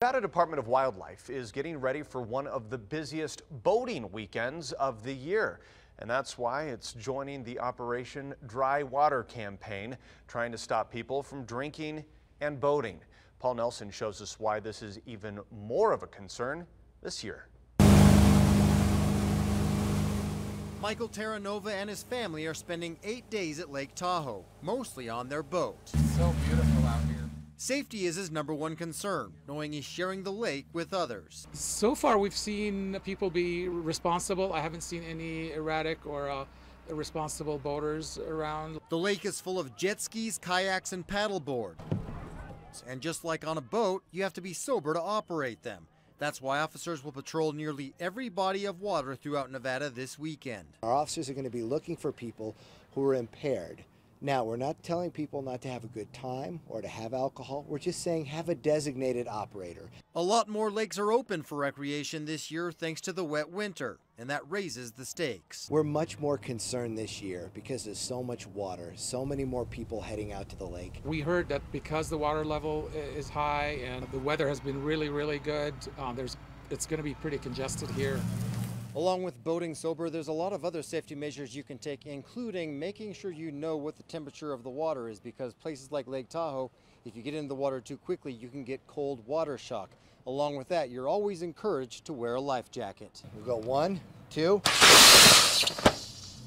The Nevada Department of Wildlife is getting ready for one of the busiest boating weekends of the year. And that's why it's joining the Operation Dry Water campaign, trying to stop people from drinking and boating. Paul Nelson shows us why this is even more of a concern this year. Michael Terranova and his family are spending 8 days at Lake Tahoe, mostly on their boat. So beautiful out here. Safety is his #1 concern, knowing he's sharing the lake with others. So far, we've seen people be responsible. I haven't seen any erratic or irresponsible boaters around. The lake is full of jet skis, kayaks, and paddleboard. And just like on a boat, you have to be sober to operate them. That's why officers will patrol nearly every body of water throughout Nevada this weekend. Our officers are going to be looking for people who are impaired. Now, we're not telling people not to have a good time or to have alcohol. We're just saying have a designated operator. A lot more lakes are open for recreation this year thanks to the wet winter, and that raises the stakes. We're much more concerned this year because there's so much water, so many more people heading out to the lake. We heard that because the water level is high and the weather has been really good, it's going to be pretty congested here. Along with boating sober, there's a lot of other safety measures you can take, including making sure you know what the temperature of the water is, because places like Lake Tahoe, if you get into the water too quickly, you can get cold water shock. Along with that, you're always encouraged to wear a life jacket. We'll go 1, 2.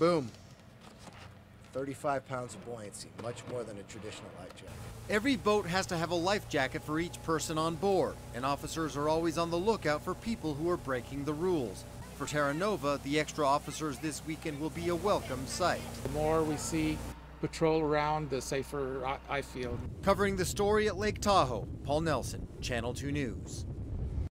Boom. 35 pounds of buoyancy, much more than a traditional life jacket. Every boat has to have a life jacket for each person on board, and officers are always on the lookout for people who are breaking the rules. For Terranova, the extra officers this weekend will be a welcome sight. The more we see patrol around, the safer I feel. Covering the story at Lake Tahoe, Paul Nelson, Channel 2 News.